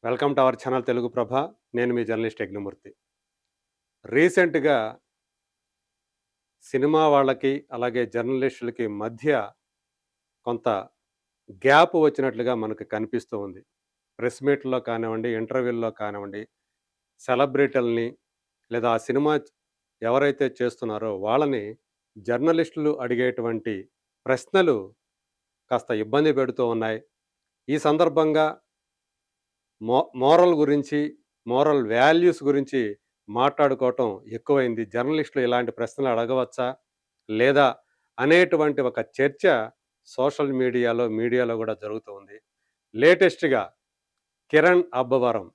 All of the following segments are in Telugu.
Welcome to our channel Telugu Prabha. నేను మీ జర్నలిస్ట్ యజ్ఞమూర్తి. రీసెంట్‌గా సినిమా వాళ్ళకి, అలాగే జర్నలిస్టులకి మధ్య కొంత గ్యాప్ వచ్చినట్లుగా మనకు కనిపిస్తూ ఉంది. ప్రెస్ మీట్‌ల్లో కానివ్వండి, ఇంటర్వ్యూల్లో కానివ్వండి, సెలబ్రిటీలని లేదా ఆ సినిమా ఎవరైతే చేస్తున్నారో వాళ్ళని జర్నలిస్టులు అడిగేటువంటి ప్రశ్నలు కాస్త ఇబ్బంది పెడుతూ ఉన్నాయి. ఈ సందర్భంగా మోరల్ గురించి, మోరల్ వాల్యూస్ గురించి మాట్లాడుకోవటం ఎక్కువైంది. జర్నలిస్టులు ఇలాంటి ప్రశ్నలు అడగవచ్చా? లేదా? అనేటువంటి ఒక చర్చ సోషల్ మీడియాలో గూడా జరుగుతూ ఉంది. లేటెస్ట్‌గా 'కిరణ్ అబ్బవరం'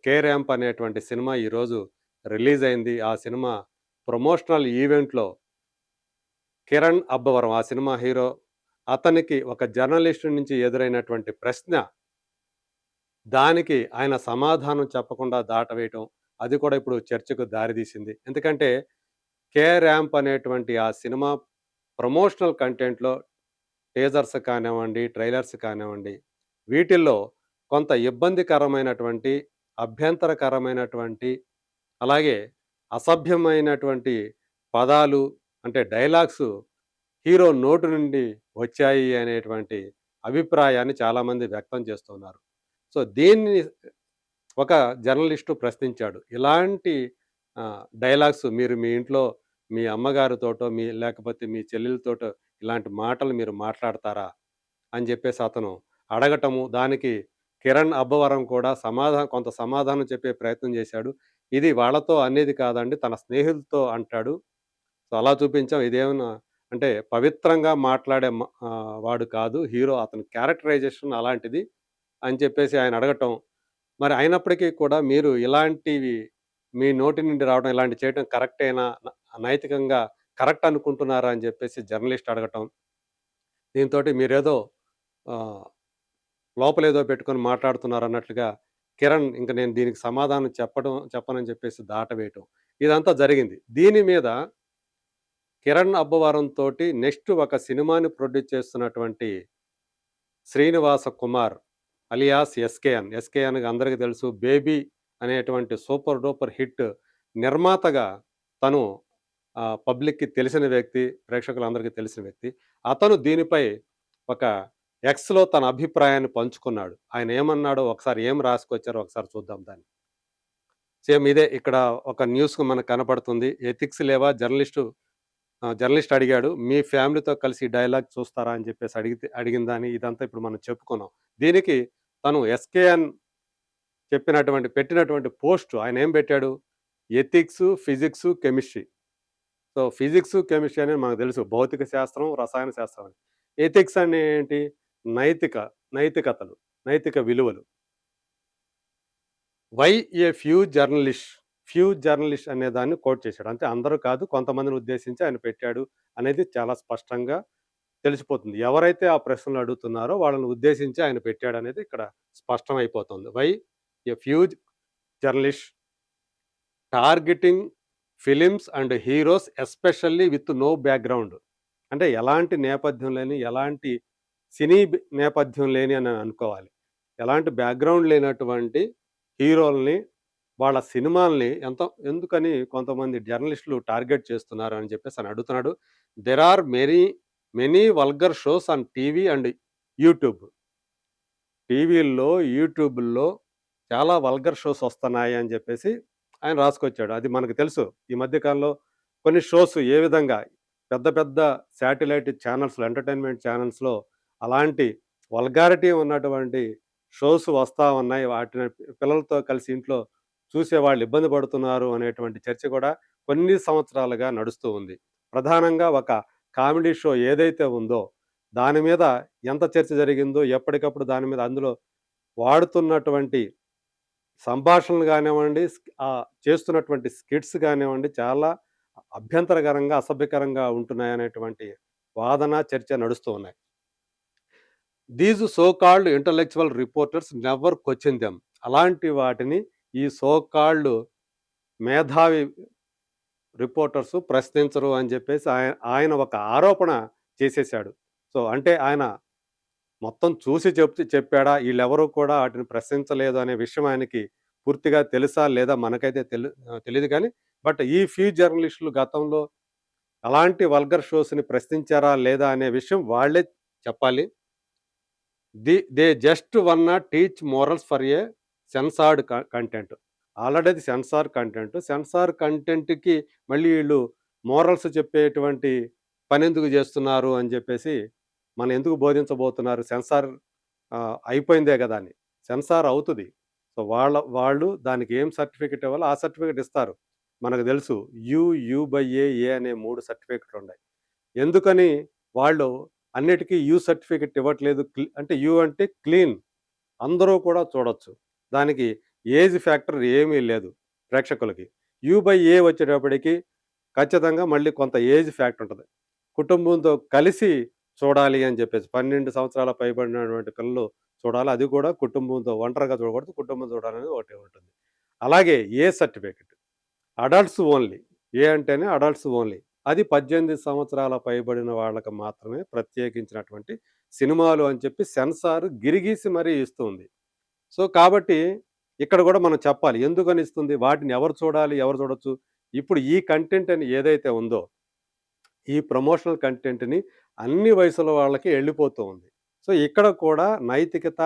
'కే ర్యాంప్' అనేటువంటి సినిమా ఈరోజు రిలీజ్ అయింది. ఆ సినిమా ప్రమోషనల్ ఈవెంట్‌లో కిరణ్ అబ్బవరం ఆ సినిమా హీరో అతనికి ఒక జర్నలిస్టు నుంచి ఎదురైనటువంటి ప్రశ్న దానికి ఆయన సమాధానం చెప్పకుండా దాటవేయటం, అది కూడా ఇప్పుడు చర్చకు దారితీసింది. ఎందుకంటే 'కే ర్యాంప్' అనేటువంటి ఆ సినిమా ప్రమోషనల్ కంటెంట్‌లో టీజర్స్ కానివ్వండి, ట్రైలర్స్ కానివ్వండి, వీటిల్లో కొంత ఇబ్బందికరమైనటువంటి, అభ్యంతరకరమైనటువంటి, అలాగే అసభ్యమైనటువంటి పదాలు అంటే డైలాగ్సు హీరో నోటి నుండి వచ్చాయి అనేటువంటి అభిప్రాయాన్ని చాలామంది వ్యక్తం చేస్తున్నారు. సో, దీన్ని ఒక జర్నలిస్టు ప్రశ్నించాడు. ఇలాంటి డైలాగ్స్ మీరు మీ ఇంట్లో మీ అమ్మగారితోటో, లేకపోతే మీ చెల్లెలతోటో ఇలాంటి మాటలు మీరు మాట్లాడతారా? అని జెప్పేసి అతను అడగటము, దానికి కిరణ్ అబ్బవరం కూడా కొంత సమాధానం చెప్పే ప్రయత్నం జేశాడు. ఇది వాళ్ళతో అనేది కాదండి, తన స్నేహితులతో అంటాడు. సో, అలా చూపించాం. ఇదేమన్నా అంటే పవిత్రంగా మాట్లాడే వాడు కాదు హీరో. అతని క్యారెక్టరైజేషన్ అలాంటిది అని చెప్పేసి ఆయన అడగటం. మరి అయినప్పటికీ కూడా మీరు ఇలాంటివి మీ నోటి నుండి రావడం, ఇలాంటివి చేయడం కరెక్టేనా? నైతికంగా కరెక్ట్ అనుకుంటున్నారా? అని జెప్పేసి జర్నలిస్ట్ అడగటం. దీంతోటి మీరేదో ఆహ్, లోపలేదో పెట్టుకొని మాట్లాడుతున్నారన్నట్లుగా కిరణ్ ఇంక నేను దీనికి సమాధానం చెప్పనని చెప్పేసి దాటవేయటం. ఇదంతా జరిగింది. దీని మీద కిరణ్ అబ్బవరంతోటి నెక్స్ట్ ఒక సినిమాని ప్రొడ్యూస్ చేస్తున్నటువంటి Srinivasa Kumar alias SKN. SKN అందరికి తెలుసు. 'బేబీ' అనేటువంటి సూపర్ డూపర్ హిట్ నిర్మాతగా తను పబ్లిక్‌కి తెలిసిన వ్యక్తి. ప్రేక్షకులందరికీ తెలిసిన వ్యక్తి. అతను దీనిపై ఒక ఎక్స్‌లో తన అభిప్రాయాన్ని పంచుకున్నాడు. ఆయన ఏమన్నాడో ఒకసారి ఏం రాసుకొచ్చారో ఒకసారి చూద్దాం దాన్ని. సేమ్ ఇదే ఇక్కడ ఒక న్యూస్ మనకు కనపడుతుంది. ఎథిక్స్ లేవా? జర్నలిస్ట్ అడిగాడు. మీ ఫ్యామిలీతో కలిసి ఈ డైలాగ్ చూస్తారా? అని చెప్పేసి అడిగిందని ఇదంతా ఇప్పుడు మనం చెప్పుకున్నాం. దీనికి తను ఎస్‌కేఎన్ పెట్టినటువంటి పోస్ట్ ఆయనేం పెట్టాడు? Ethics, physics, chemistry. So, physics, chemistry అనేది మనకు తెలుసు. భౌతిక శాస్త్రం, రసాయన శాస్త్రం అని. ఎథిక్స్ అంటే ఏంటి? నైతిక నైతికతలు, నైతిక విలువలు. వై ఏ ఫ్యూ జర్నలిస్ట్ అనే దాన్ని కోట్ చేశాడు. అంటే అందరూ కాదు, కొంతమందిని ఉద్దేశించి ఆయన పెట్టాడు అనేది చాలా స్పష్టంగా తెలిసిపోతుంది. ఎవరైతే ఆ ప్రశ్నలు అడుగుతున్నారో వాళ్ళని ఉద్దేశించి ఆయన పెట్టాడనేది ఇక్కడ స్పష్టమైపోతుంది. Why a few journalist targeting films and heroes especially with no background. అంటే ఎలాంటి నేపథ్యం లేని, ఎలాంటి నేపథ్యం లేని అని అనుకోవాలి. ఎలాంటి బ్యాక్‌గ్రౌండ్ లేనటువంటి హీరోలని, వాళ్ళ సినిమాల్ని ఎందుకని కొంతమంది జర్నలిస్టులు టార్గెట్ చేస్తున్నారు అని చెప్పేసి అని అడుగుతున్నాడు. There are many vulgar shows on TV and YouTube. టీవీల్లో, యూట్యూబుల్లో చాలా వల్గర్ షోస్ వస్తున్నాయి అని చెప్పేసి ఆయన రాసుకొచ్చాడు. అది మనకు తెలుసు. ఈ మధ్య కాలంలో కొన్ని షోస్ ఏ విధంగా పెద్ద పెద్ద శాటిలైట్ ఛానల్స్‌లో, ఎంటర్‌టైన్‌మెంట్ ఛానల్స్‌లో అలాంటి వల్గారిటీ ఉన్నటువంటి షోస్ వస్తా ఉన్నాయి. వాటిని పిల్లలతో కలిసి ఇంట్లో చూసేవాళ్ళు ఇబ్బంది పడుతున్నారు అనేటువంటి చర్చ కూడా కొన్ని సంవత్సరాలుగా నడుస్తూ ఉంది. ప్రధానంగా ఒక కామెడీ షో ఏదైతే ఉందో దాని మీద ఎంత చర్చ జరిగిందో ఎప్పటికప్పుడు దాని మీద అందులో వాడుతున్నటువంటి సంభాషణలు గానివ్వండి, చేస్తున్నటువంటి స్కిట్స్ గానివ్వండి, చాలా అభ్యంతరకరంగా, అసభ్యకరంగా ఉంటున్నాయనేటువంటి వాదన, చర్చ నడుస్తూ ఉన్నాయి. These so called intellectual reporters never question them. అలాంటి వాటిని ఈ సో కాల్డ్ మేధావి రిపోర్టర్స్ ప్రశ్నించరు అని జెప్పేసి ఆయన ఒక ఆరోపణ చేసేసాడు. సో, అంటే ఆయన మొత్తం చూసి చెప్పాడా? ఈళ్ళెవరు కూడా ఆటిని ప్రశ్నించలేదు అనే విషయం ఆయనకి పూర్తిగా తెలుసా? లేదా? మనకైతే తెలీదు గానీ, బట్ ఈ ఫ్యూ జర్నలిస్టులు గతంలో అలాంటి వల్గర్ షోస్‌ని ప్రశ్నించారా? లేదా? అనే విషయం వాళ్ళే చెప్పాలి. They just wanna teach morals for a censored content. Already అది సెన్సార్ కంటెంట్. సెన్సార్ కంటెంట్‌కి మళ్ళీ ఈళ్ళు మోరల్స్ చెప్పేటువంటి పనెందుకు జేస్తున్నారు అని జెప్పేసి, మనం ఎందుకు బోధించబోతున్నారు? సెన్సార్ అయిపోయిందే గదా! అని. సెన్సార్ అవుతది. సో, వాళ్ళు దానికి ఏం సర్టిఫికేట్ ఇవ్వాలో ఆ సర్టిఫికేట్ ఇస్తారు. మనకు దెలుసు యూ బై ఏ అనే 3 సర్టిఫికేట్లున్నాయి. ఎందుకని వాళ్ళు అన్నిటికి యూ సర్టిఫికేట్ ఇవ్వట్లేదు? అంటే యూ అంటే క్లీన్. అందరూ కూడా చూడొచ్చు. దానికి ఏజ్ ఫ్యాక్టర్ ఏమీ లేదు ప్రేక్షకులకి. యూ బై ఏ వచ్చేటప్పటికి ఖచ్చితంగా మళ్ళీ కొంత ఏజ్ ఫ్యాక్టర్ ఉంటది. కుటుంబంతో కలిసి చూడాలి అని జెప్పేసి 12 సంవత్సరాల పైబడినటువంటి పిల్లలు చూడాలి. అది కూడా కుటుంబంతో ఒంటరిగా చూడకూడదు. కుటుంబం చూడాలనేది ఒకటే ఉంటుంది. అలాగే ఏ సర్టిఫికేట్ అడల్ట్స్ ఓన్లీ. ఏ అంటేనే అడల్ట్స్ ఓన్లీ. అది 18 సంవత్సరాల పైబడిన వాళ్ళకి మాత్రమే ప్రత్యేకించినటువంటి సినిమాలు అని చెప్పి సెన్సార్ గిరిగీసి మరీ ఇస్తుంది. సో, కాబట్టి ఇక్కడ గూడా మనం చెప్పాలి. ఎందుకని ఇస్తుంది? వాటిని ఎవరు చూడాలి? ఎవరు చూడొచ్చు? ఇప్పుడు ఈ కంటెంట్ అని ఏదైతే ఉందో, ఈ ప్రమోషనల్ కంటెంట్‌ని అన్ని వయసుల వాళ్ళకి ఎళ్ళిపోతూ ఉంది. సో, ఇక్కడ కూడా నైతికత,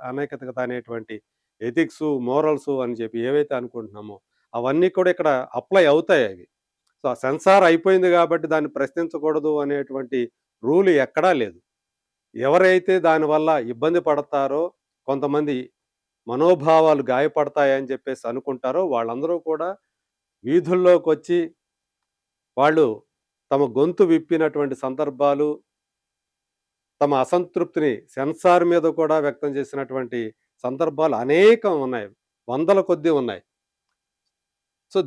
అనైతికత అనేటువంటి ఎథిక్సు, మోరల్సు అని చెప్పి ఏవైతే అనుకుంటున్నామో, అవన్నీ కూడా ఇక్కడ అప్లై అవుతాయవి. సో, ఆ సెన్సార్ అయిపోయింది గాబట్టి దాన్ని ప్రశ్నించకూడదు అనేటువంటి రూల్ ఎక్కడా లేదు. ఎవరైతే దానివల్ల ఇబ్బంది పడతారో, కొంతమంది మనోభావాలు గాయపడతాయని జెప్పేసి అనుకుంటారో, వాళ్ళందరూ కూడా వీధుల్లోకొచ్చి వాళ్ళు తమ గొంతు విప్పినటువంటి సందర్భాలు, తమ అసంతృప్తిని సెన్సార్ మీద కూడా వ్యక్తం చేసినటువంటి సందర్భాలు అనేకం ఉన్నాయి. వందల కొద్దీ ఉన్నాయి. సో,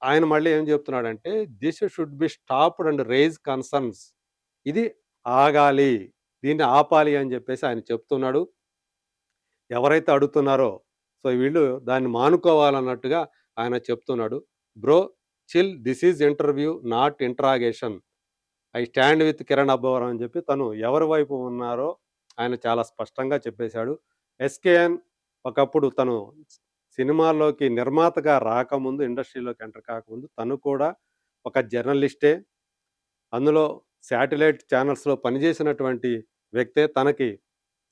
ఆయన మళ్ళీ ఏం జెప్తున్నాడంటే, this should be stopped and raise concerns. ఇది ఆగాలి. దీన్ని ఆపాలి అని జెప్పేసి ఆయన చెప్తున్నాడు. ఎవరైతే అడుగుతున్నారో, సో, వీళ్ళు దాన్ని మానుకోవాలన్నట్టుగా ఆయన చెప్తున్నాడు. Bro chill this is interview not interrogation. I stand with Kiran Abbavaram అని చెప్పి తను ఎవరి వైపు ఉన్నారో ఆయన చాలా స్పష్టంగా చెప్పేశాడు. ఎస్‌కేఎన్ ఒకప్పుడు తను సినిమాల్లోకి నిర్మాతగా రాకముందు, ఇండస్ట్రీలోకి ఎంటర్ కాకముందు తను కూడా ఒక జర్నలిస్టే. అందులో శాటిలైట్ ఛానల్స్‌లో పనిచేసినటువంటి వ్యక్తే. తనకి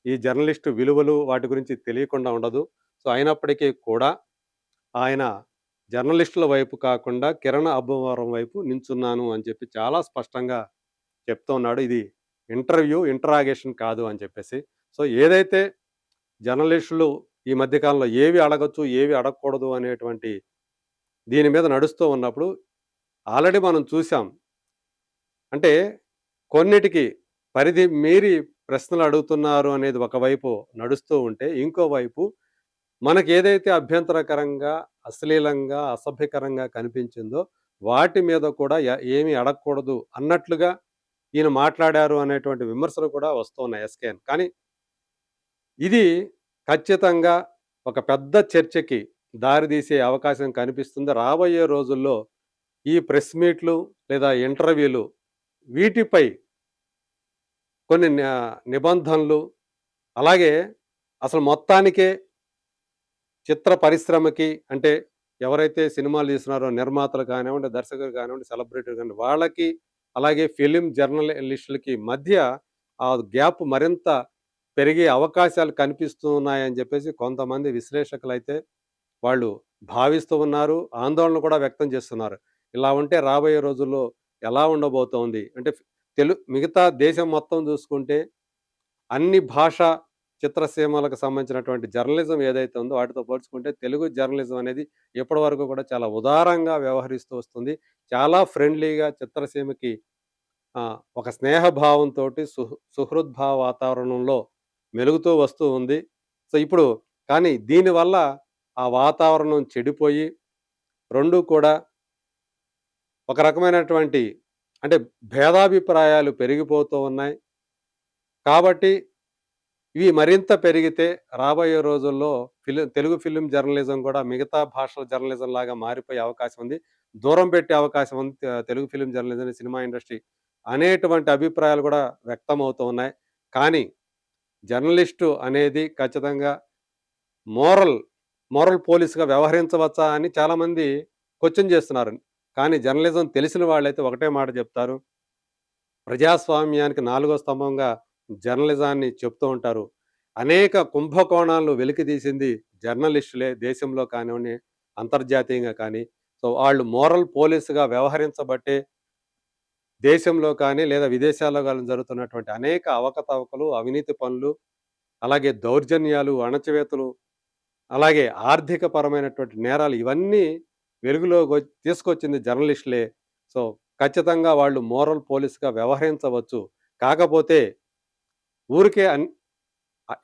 ఈ జర్నలిస్టు విలువలు వాటి గురించి తెలియకుండా ఉండదు. సో, అయినప్పటికీ కూడా ఆయన జర్నలిస్టుల వైపు కాకుండా కిరణ్ అబ్బవరం వైపు నించున్నాను అని చెప్పి చాలా స్పష్టంగా చెప్తూ ఉన్నాడు. ఇది ఇంటరాగేషన్ కాదు అని చెప్పేసి. సో, ఏదైతే జర్నలిస్టులు ఈ మధ్య కాలంలో ఏవి అడగొచ్చు, ఏవి అడగకూడదు అనేటువంటి దీని మీద నడుస్తూ ఉన్నప్పుడు ఆల్రెడీ మనం చూసాం. అంటే కొన్నిటికి పరిధి మీరి ప్రశ్నలు అడుగుతున్నారు అనేది ఒకవైపు నడుస్తూ ఉంటే, ఇంకోవైపు మనకేదైతే అభ్యంతరకరంగా, అశ్లీలంగా, అసభ్యకరంగా కనిపించిందో వాటి మీద కూడా ఏమి అడగకూడదు అన్నట్లుగా ఈయన మాట్లాడారు అనేటువంటి విమర్శలు కూడా వస్తున్నాయి ఎస్‌కేఎన్. కానీ ఇది ఖచ్చితంగా ఒక పెద్ద చర్చకి దారితీసే అవకాశం కనిపిస్తుంది. రాబోయే రోజుల్లో ఈ ప్రెస్ మీట్లు లేదా ఇంటర్వ్యూలు వీటిపై కొన్ని నిబంధనలు అలాగే అసలు మొత్తానికే చిత్ర పరిశ్రమకి అంటే ఎవరైతే సినిమాలు తీస్తున్నారో నిర్మాతలు కానివ్వండి, దర్శకులు కానివ్వండి, సెలబ్రిటీలు కానివ్వండి వాళ్ళకి అలాగే ఫిల్మ్ జర్నలిస్టులకి మధ్య ఆ గ్యాప్ మరింత పెరిగే అవకాశాలు కనిపిస్తూ ఉన్నాయని చెప్పేసి కొంతమంది విశ్లేషకులైతే వాళ్ళు భావిస్తూ ఉన్నారు. ఆందోళన కూడా వ్యక్తం చేస్తున్నారు. ఇలా ఉంటే రాబోయే రోజుల్లో ఎలా ఉండబోతోంది? అంటే మిగతా దేశం మొత్తం చూసుకుంటే అన్ని భాషా చిత్రసీమలకు సంబంధించినటువంటి జర్నలిజం ఏదైతే ఉందో వాటితో పోల్చుకుంటే తెలుగు జర్నలిజం అనేది ఇప్పటివరకు కూడా చాలా ఉదారంగా వ్యవహరిస్తూ వస్తుంది. చాలా ఫ్రెండ్లీగా చిత్రసీమకి ఒక స్నేహభావంతోటి సుహృద్భావ వాతావరణంలో మెలుగుతూ వస్తూ ఉంది. సో, ఇప్పుడు కానీ దీనివల్ల ఆ వాతావరణం చెడిపోయి 2 కూడా ఒక రకమైనటువంటి అంటే భేదాభిప్రాయాలు పెరిగిపోతూ ఉన్నాయి. కాబట్టి ఇవి మరింత పెరిగితే రాబోయే రోజుల్లో తెలుగు ఫిల్మ్ జర్నలిజం గూడా మిగతా భాషల జర్నలిజం లాగా మారిపోయే అవకాశం ఉంది. దూరం పెట్టే అవకాశం ఉంది Telugu film journalism, cinema industry అనేటువంటి అభిప్రాయాలు గూడా వ్యక్తమవుతూ ఉన్నాయి. కానీ జర్నలిస్టు అనేది ఖచ్చితంగా మోరల్, మోరల్ పోలీస్‌గా వ్యవహరించవచ్చా అని చాలామంది క్వెషన్ చేస్తున్నారు. కానీ జర్నలిజం తెలిసిన వాళ్ళైతే ఒకటే మాట చెప్తారు. ప్రజాస్వామ్యానికి నాలుగో స్తంభంగా జర్నలిజాన్ని చెప్తూ ఉంటారు. అనేక కుంభకోణాలను వెలికితీసింది జర్నలిస్టులే దేశంలో కానివ్వండి, అంతర్జాతీయంగా కానీ. సో, వాళ్ళు మోరల్ పోలీస్‌గా వ్యవహరించబట్టే దేశంలో కానీ, లేదా విదేశాల్లో గాని జరుగుతున్నటువంటి అనేక అవకతవకలు, అవినీతి పనులు, అలాగే దౌర్జన్యాలు, అణచివేతలు, అలాగే ఆర్థిక పరమైనటువంటి నేరాలు ఇవన్నీ తీసుకొచ్చింది జర్నలిస్టులే. సో, ఖచ్చితంగా వాళ్ళు మోరల్ పోలీస్‌గా వ్యవహరించవచ్చు. కాకపోతే ఊరికే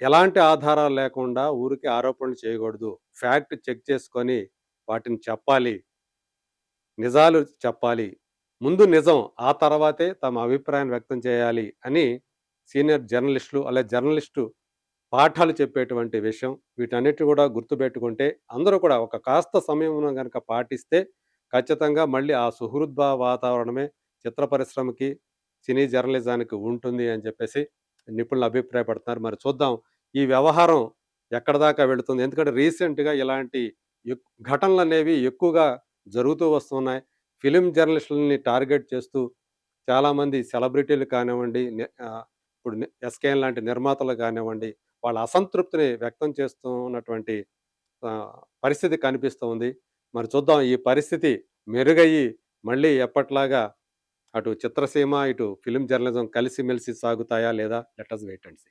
ఎలాంటి ఆధారాలు లేకుండా ఊరికే ఆరోపణలు చేయకూడదు. ఫ్యాక్ట్ చెక్ చేసుకొని వాటిని చెప్పాలి. నిజాలు చెప్పాలి. ముందు నిజం, ఆ తర్వాతే తమ అభిప్రాయాన్ని వ్యక్తం చేయాలి అని సీనియర్ జర్నలిస్టులు, జర్నలిస్టు పాఠాలు చెప్పేటువంటి విషయం. వీటన్నిటిని గూడా గుర్తుపెట్టుకుంటే అందరూ కూడా ఒక కాస్త సమయమున గనక పాటిస్తే ఖచ్చితంగా మళ్ళీ ఆ సుహృద్భావ వాతావరణమే చిత్ర పరిశ్రమకి, సినీ జర్నలిజానికి ఉంటుంది అని చెప్పేసి నిపుణులు అభిప్రాయపడుతున్నారు. మరి చూద్దాం ఈ వ్యవహారం ఎక్కడిదాకా వెళుతుంది. ఎందుకంటే రీసెంట్‌గా ఇలాంటి ఘటనలనేవి ఎక్కువగా జరుగుతూ వస్తున్నాయి. ఫిల్మ్ జర్నలిస్టులని టార్గెట్ చేస్తూ చాలామంది సెలబ్రిటీలు కానివ్వండి, ఇప్పుడు 'ఎస్‌కేఎన్' లాంటి నిర్మాతలు కానివ్వండి, వాళ్ళ అసంతృప్తిని వ్యక్తం చేస్తూ ఉన్నటువంటి పరిస్థితి కనిపిస్తూ ఉంది. మరి చూద్దాం ఈ పరిస్థితి మెరుగయ్యి మళ్ళీ ఎప్పట్లాగా అటు చిత్రసీమ, ఇటు ఫిల్మ్ జర్నలిజం కలిసిమెలిసి సాగుతాయా లేదా? Let us wait and see.